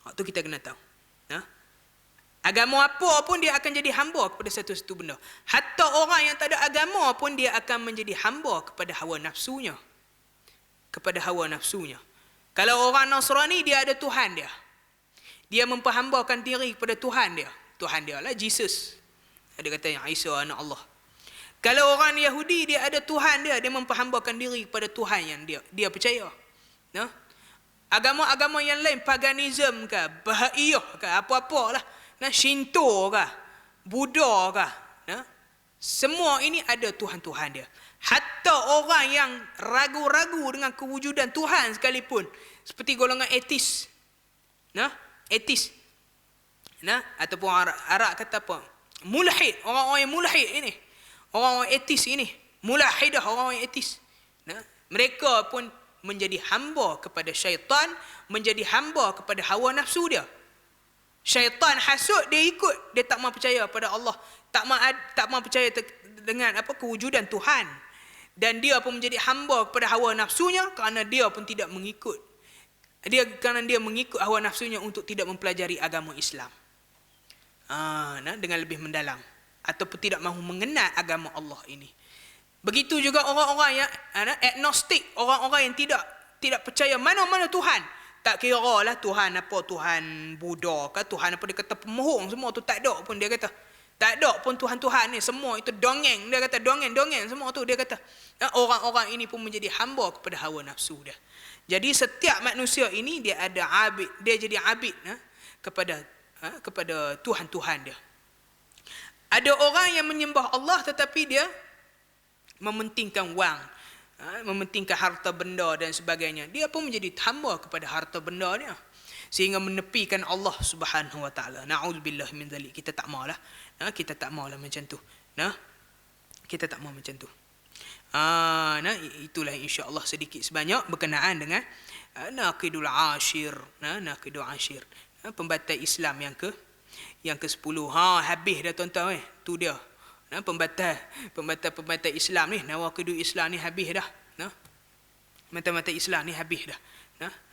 Itu kita kena tahu. Agama apa pun dia akan jadi hamba kepada satu-satu benda. Hatta orang yang tak ada agama pun dia akan menjadi hamba kepada hawa nafsunya. Kepada hawa nafsunya. Kalau orang Nasrani, dia ada Tuhan dia. Dia memperhambakan diri kepada Tuhan dia. Tuhan dia lah Jesus. Ada kata yang Isa anak Allah. Kalau orang Yahudi, dia ada Tuhan dia, dia memperhambakan diri kepada Tuhan yang dia percaya. Agama-agama yang lain, paganism ke, Bahaiyah ke, apa-apa lah, Shinto ke, Buddha ke, semua ini ada Tuhan-Tuhan dia. Hatta orang yang ragu-ragu dengan kewujudan Tuhan sekalipun, seperti golongan etis, ataupun Arab kata apa, mulhid, orang-orang yang mulhid ini, orang-orang etis ini, mulahidah, orang-orang etis. Mereka pun menjadi hamba kepada syaitan, menjadi hamba kepada hawa nafsu dia. Syaitan hasut, dia ikut, dia tak mau percaya pada Allah, tak mau percaya dengan kewujudan Tuhan, dan dia pun menjadi hamba kepada hawa nafsunya kerana dia pun tidak mengikut. Kerana dia mengikut hawa nafsunya untuk tidak mempelajari agama Islam dengan lebih mendalam, ataupun tidak mahu mengenal agama Allah ini. Begitu juga orang-orang yang agnostik, orang-orang yang tidak percaya mana-mana Tuhan. Tak kira lah Tuhan apa, Tuhan Buddha ke, Tuhan apa, dia kata pemohong semua tu, tak ada pun dia kata. Tak ada pun Tuhan-Tuhan ni, semua itu dongeng, dia kata dongeng semua tu, dia kata. Orang-orang ini pun menjadi hamba kepada hawa nafsu dia. Jadi setiap manusia ini dia ada abid, dia jadi abid kepada Tuhan-Tuhan dia. Ada orang yang menyembah Allah tetapi dia mementingkan wang, mementingkan harta benda dan sebagainya. Dia pun menjadi hamba kepada harta benda dia, sehingga menepikan Allah Subhanahu wa taala. Na'udzubillah min zalik. Kita tak maulah. Kita tak maulah macam tu. Kita tak mau macam tu. Itulah insya-Allah sedikit sebanyak berkenaan dengan naqidul ashir. Naqidul ashir. Pembatal Islam yang ke-10. Habis dah tuan-tuan. Tu dia. Pembatal Islam ni, nawaqidul Islam ni habis dah. Mata-mata Islam ni habis dah.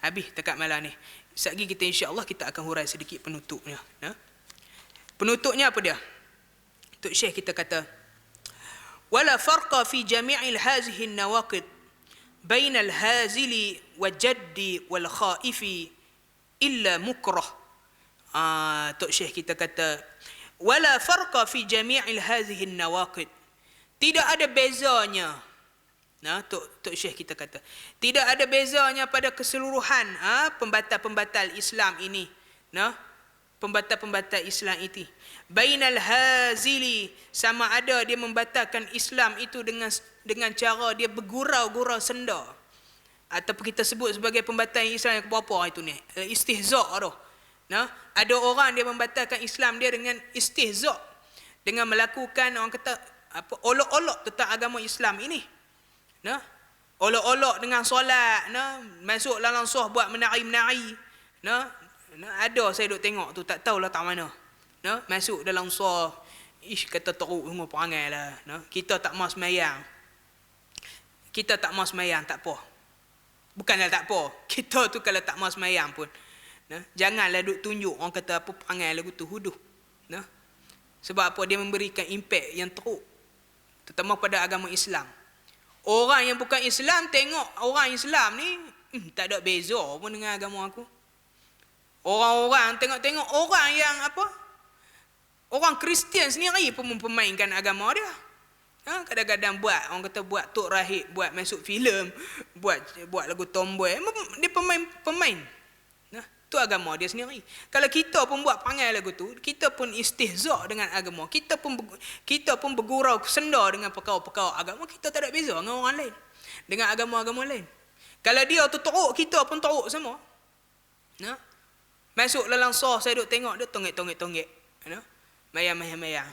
Habis dekat malam ni. Sekejap lagi kita insya-Allah kita akan hurai sedikit penutupnya. Penutupnya apa dia? Tok Syekh kita kata, wala farqa fi jami'il hazihi an-nawaqid bain al-hazili wa jaddi wal khaifi illa mukrah. Tok Syekh kita kata, wala farqa fi jami'il hazihi an-nawaqid. Tidak ada bezanya. Tok Syekh kita kata, tidak ada bezanya pada keseluruhan pembatal-pembatal Islam ini. Pembatal-pembatal Islam itu. Bainal hazili, sama ada dia membatalkan Islam itu dengan cara dia bergurau-gurau senda, ataupun kita sebut sebagai pembatal Islam yang keberapa itu ni? Istihza' tu. Ada orang dia membatalkan Islam dia dengan istihza', dengan melakukan orang kata olok-olok tentang agama Islam ini. Olok-olok dengan solat, masuk dalam soh buat menari-menari. Ada saya duk tengok tu, tak tahulah tak mana. Masuk dalam soh, kata teruk semua perangai lah. Kita tak mau sembahyang. Kita tak mau sembahyang, tak apa. Bukanlah tak apa. Kita tu kalau tak mau sembahyang pun, janganlah duk tunjuk orang kata apa perangai lagu tu huduh. Sebab apa? Dia memberikan impak yang teruk, terutama pada agama Islam. Orang yang bukan Islam tengok orang Islam ni tak ada beza pun dengan agama aku. Orang-orang tengok orang yang orang Kristian sendiri pun mempermainkan agama dia. Kadang-kadang orang kata buat tok rahib, buat masuk filem, buat lagu tomboy, dia pemain. Tu agama dia sendiri. Kalau kita pun buat perangai lagu tu, kita pun istihza' dengan agama. Kita pun bergurau senda dengan perkara-perkara agama. Kita tak ada beza dengan orang lain, dengan agama-agama lain. Kalau dia tu teruk, kita pun teruk semua. Masuk dalam sah, saya duk tengok dia tonggek-tonggek. Mayang-mayang.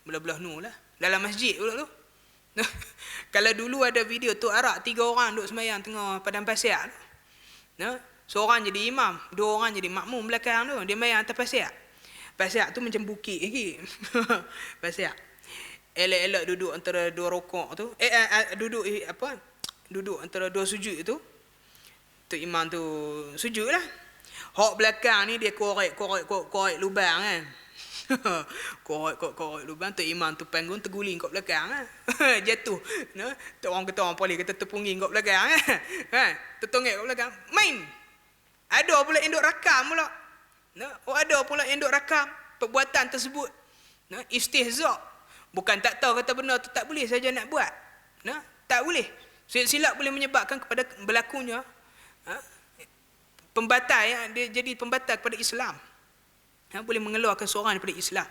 Belah-belah nu lah. Dalam masjid pula tu. Kalau dulu ada video tu Arak 3 orang duk semayang tengah padang pasir. Seorang jadi imam, 2 orang jadi makmum belakang tu. Dia mayang atas pasir. Pasir tu macam bukit lagi. Pasir. Elok-elok duduk antara 2 rokok tu. Duduk antara 2 sujud tu. Tu imam tu sujud lah. Hak belakang ni dia korek lubang kan. korek lubang tu imam tu panggung terguling kat belakang kan. Jatuh. Orang kata orang polis kata terpungging kat belakang kan. Tertonggek kat belakang. Main. Ada pula yang duk rakam pula. Ada pula yang duk rakam perbuatan tersebut. Istihza'. Bukan tak tahu kata benda tu tak boleh saja nak buat. Tak boleh. Silap boleh menyebabkan kepada berlakunya pembatal, dia jadi pembatal kepada Islam. Boleh mengeluarkan seorang daripada Islam.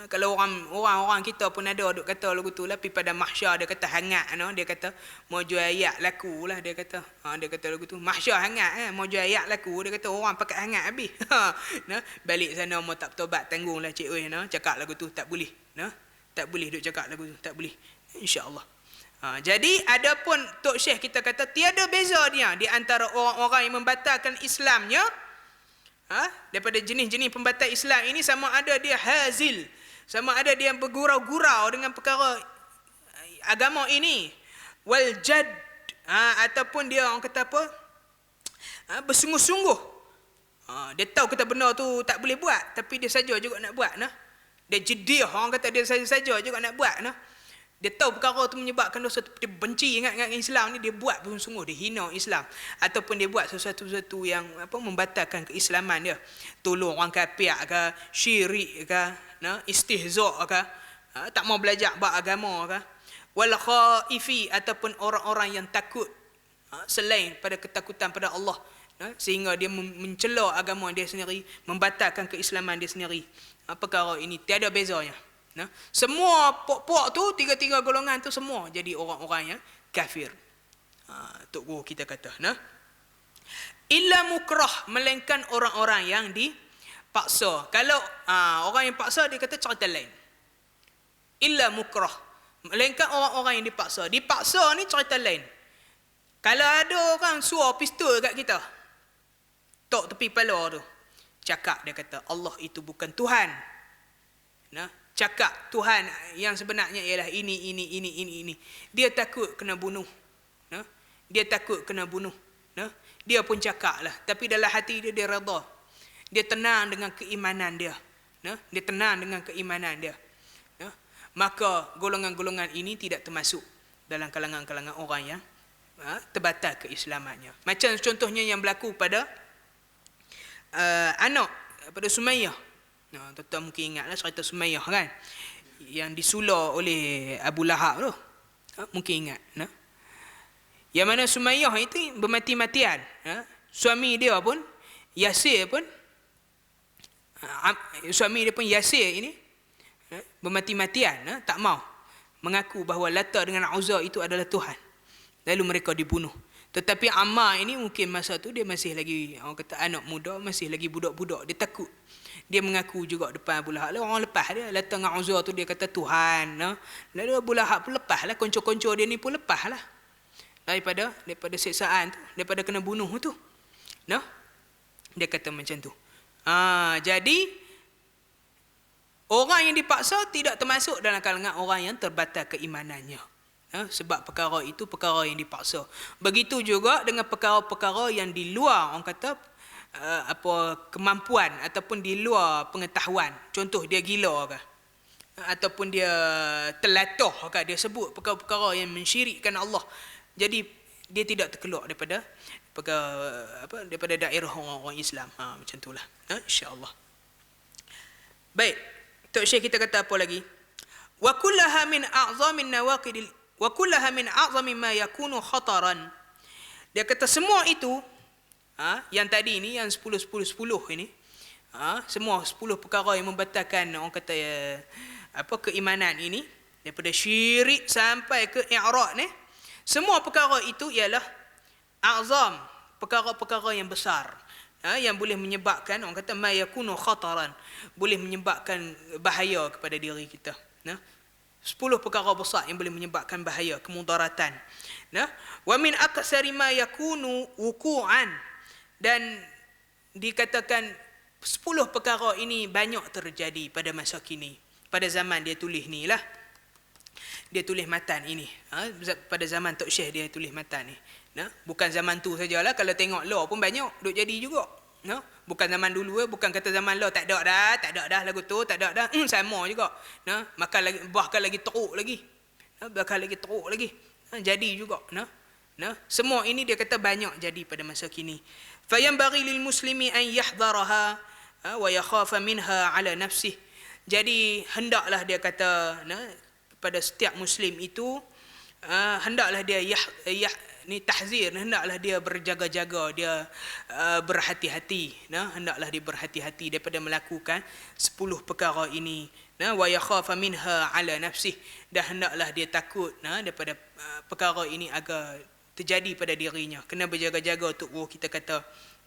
Kalau orang kita pun ada duk kata lagu tu lah, pergi pada mahsyar dia kata hangat, dia kata mau jual ayat laku lah, dia kata lagu tu mahsyar hangat, mau jual ayat laku, dia kata orang pakai hangat habis. Balik sana mau tak bertobat tanggunglah cik oi, cakap lagu tu tak boleh. Tak boleh duk cakap lagu tu, tak boleh. Insya-Allah. Jadi adapun Tok Syekh kita kata tiada beza dia di antara orang-orang yang membatalkan Islamnya, daripada jenis-jenis pembatal Islam ini, sama ada dia hazil, sama ada dia bergurau-gurau dengan perkara agama ini, wal jad, ataupun dia orang kata apa, bersungguh-sungguh. Dia tahu kata benda tu tak boleh buat, tapi dia saja juga nak buat. Dia jedih, orang kata dia saja juga nak buat. Dia tahu perkara tu menyebabkan dosa, dia benci ingat Islam ni, dia buat bersungguh, dia hina Islam, ataupun dia buat sesuatu yang membatalkan keislaman dia, tolong orang kafir ke, syirik ke, istihza' ke, tak mau belajar bab agama ke, wal khaifi, ataupun orang-orang yang takut selain pada ketakutan pada Allah, sehingga dia mencela agama dia sendiri, membatalkan keislaman dia sendiri. Perkara ini tiada bezanya. Semua puak-puak tu, tiga-tiga golongan tu semua jadi orang-orang yang kafir. Tok Guru kita kata, illa mukrah, melainkan orang-orang yang dipaksa. Kalau orang yang paksa, dia kata cerita lain. Illa mukrah, melainkan orang-orang yang dipaksa. Dipaksa ni cerita lain. Kalau ada orang suar pistol kat kita, tok tepi kepala tu, cakap, dia kata Allah itu bukan Tuhan. Cakap Tuhan yang sebenarnya ialah ini. Dia takut kena bunuh. Dia takut kena bunuh. Dia pun cakap lah, tapi dalam hati dia redha. Dia tenang dengan keimanan dia. Dia tenang dengan keimanan dia. Maka golongan-golongan ini tidak termasuk dalam kalangan-kalangan orang yang terbatal keislamannya. Macam contohnya yang berlaku pada anak pada Sumayyah. Tuan-tuan mungkin ingatlah cerita Sumayyah kan, yang disula oleh Abu Lahab tu. Mungkin ingat. Yang mana Sumayyah itu bermati-matian. Suami dia pun Yasir pun, suami dia pun Yasir ini bermati-matian, tak mau mengaku bahawa Lata dengan Uzza itu adalah Tuhan. Lalu mereka dibunuh. Tetapi Ammar ini mungkin masa tu dia masih lagi, orang kata anak muda, masih lagi budak-budak, dia takut. Dia mengaku juga depan Abu Lahab. Orang lepas dia, Lata dengan Uzza tu dia kata Tuhan. Lalu Abu Lahab pun lepas lah, konco-konco dia ni pun lepas lah daripada siksaan tu, daripada kena bunuh tu. Dia kata macam tu. Jadi orang yang dipaksa tidak termasuk dalam kalangan orang yang terbatal keimanannya. Sebab perkara itu perkara yang dipaksa. Begitu juga dengan perkara-perkara yang di luar, orang kata kemampuan ataupun di luar pengetahuan. Contoh dia gila ke, ataupun dia telatah ke, dia sebut perkara-perkara yang mensyirikkan Allah. Jadi dia tidak terkeluar daripada daripada daerah orang-orang Islam. Macam itulah. Insya-Allah. Baik. Tok Syekh kita kata apa lagi? Wa kullaha min a'zamin nawaqidil wa kullaha min a'zami ma yakunu khataran. Dia kata semua itu, yang tadi ni, yang 10 ini, semua 10 perkara yang membatalkan, orang kata keimanan ini, daripada syirik sampai ke i'rad ni, semua perkara itu ialah a'zam, perkara-perkara yang besar, yang boleh menyebabkan, orang kata ma yakunu khataran, boleh menyebabkan bahaya kepada diri kita. 10 perkara besar yang boleh menyebabkan bahaya, kemudaratan. Wa min aksari ma yakunu wuqu'an, dan dikatakan 10 perkara ini banyak terjadi pada masa kini, pada zaman dia tulis ni lah. Dia tulis matan ini. Pada zaman Tok Syekh dia tulis matan ni. Bukan zaman tu sajalah, kalau tengok law pun banyak duk jadi juga. Bukan zaman dulu, bukan kata zaman law tak ada dah lagu tu, tak ada dah. Sama juga. Bahkan lagi teruk lagi. Jadi juga. Semua ini dia kata banyak jadi pada masa kini. Fayanbaghi lil muslimi an yahdharaha wa yakhafa minha ala nafsihi. Jadi hendaklah dia kata pada setiap muslim itu, hendaklah dia tahzir, hendaklah dia berjaga-jaga, dia berhati-hati, hendaklah dia berhati-hati daripada melakukan 10 perkara ini. Wa yakhafa minha ala nafsihi, dan hendaklah dia takut daripada perkara ini agar terjadi pada dirinya. Kena berjaga-jaga untuk kita kata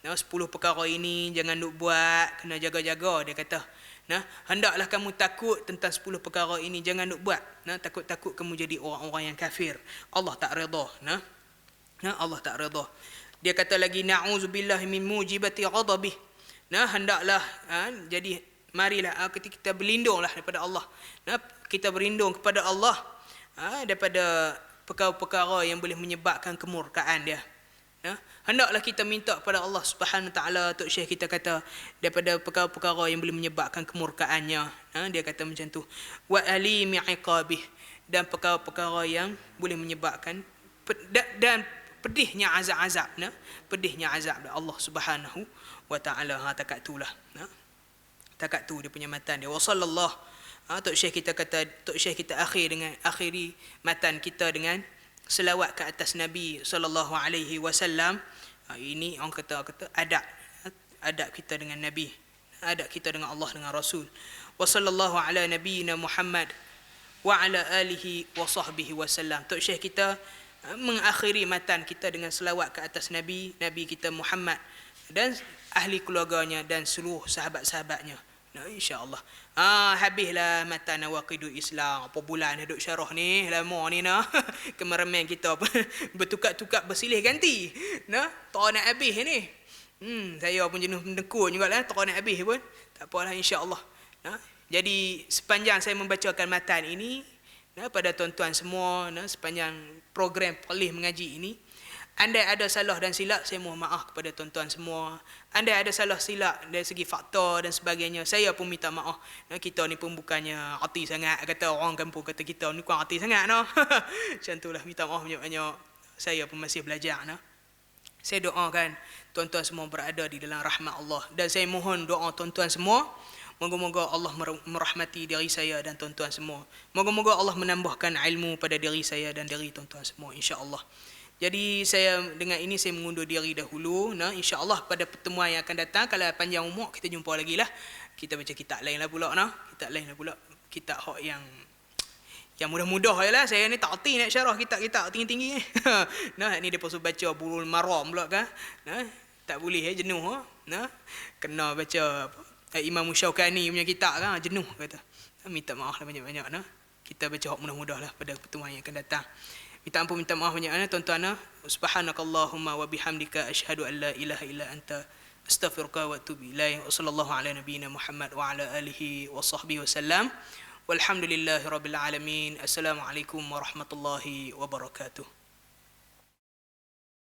Nah, 10 perkara ini jangan duk buat, kena jaga-jaga, dia kata. Nah, hendaklah kamu takut tentang 10 perkara ini, jangan duk buat. Nah, takut-takut kamu jadi orang-orang yang kafir. Allah tak redha. Nah, Allah tak redha. Dia kata lagi, na'udzubillahi min mujibati ghadabih. Nah, hendaklah jadi marilah kita berlindunglah daripada Allah. Nah, kita berlindung kepada Allah daripada perkara-perkara yang boleh menyebabkan kemurkaan dia. Hendaklah kita minta kepada Allah Subhanahu Wa Taala. Tok Syekh kita kata daripada perkara-perkara yang boleh menyebabkan kemurkaannya. Dia kata macam tu. Wa alimi iqabih, dan perkara-perkara yang boleh menyebabkan dan pedihnya azab-azab. Pedihnya azab Allah Subhanahu Wa Taala. Takat itulah. Takat tu dia punya matan dia. Wa sallallahu. Tok Syekh kita kata, Tok Syekh kita akhiri matan kita dengan selawat ke atas Nabi sallallahu alaihi wasallam. Ini orang kata adab kita dengan Nabi, adab kita dengan Allah, dengan Rasul. Wa sallallahu ala nabiyyina Muhammad wa ala alihi wa sahbihi wasallam. Tok Syekh kita mengakhiri matan kita dengan selawat ke atas Nabi kita Muhammad dan ahli keluarganya dan seluruh sahabat-sahabatnya. InsyaAllah. Habislah matan Nawaqidul Islam. Apa bulan duduk syarah ni, lama ni Kemeraman kita bertukar-tukar bersilih ganti. Tak nak habis ni. Saya pun jenuh mendekun jugalah, tak nak habis pun. Tak apalah, insya-Allah. Jadi sepanjang saya membacakan matan ini pada tuan-tuan semua, sepanjang program Polih Mengaji ini, andai ada salah dan silap, saya mohon maaf kepada tuan-tuan semua. Andai ada salah silap dari segi fakta dan sebagainya, saya pun minta maaf. Kita ni pun bukannya hati sangat, kata orang kampung kata kita ni kurang hati sangat. Macam itulah, minta maaf banyak-banyak. Saya pun masih belajar. Saya doakan tuan-tuan semua berada di dalam rahmat Allah. Dan saya mohon doa tuan-tuan semua, moga-moga Allah merahmati diri saya dan tuan-tuan semua. Moga-moga Allah menambahkan ilmu pada diri saya dan diri tuan-tuan semua, insya-Allah. Jadi saya dengan ini saya mengundur diri dahulu. InsyaAllah pada pertemuan yang akan datang, kalau panjang umur, kita jumpa lagi lah. Kita baca kitab lain lah pula. Kitab lain lah pula. Kitab hak yang mudah-mudah je lah. Saya ni tak erti nak syarah kitab tinggi-tinggi. Ni dia pasal baca Bulugul Maram pula kan. Tak boleh jenuh. Kena baca Imam Syaukani punya kitab kan, jenuh kata. Minta maaf lah banyak-banyak. Kita baca hak mudah-mudah lah pada pertemuan yang akan datang. Minta ampun, minta maaf banyak tuan-tuan. Subhanakallahumma wa bihamdika asyhadu an la ilaha illa anta astaghfiruka wa atubu ilaik. Wa sallallahu ala nabiyyina Muhammad wa ala alihi wa sahbihi wasallam. Walhamdulillahirabbil alamin. Assalamualaikum warahmatullahi wabarakatuh.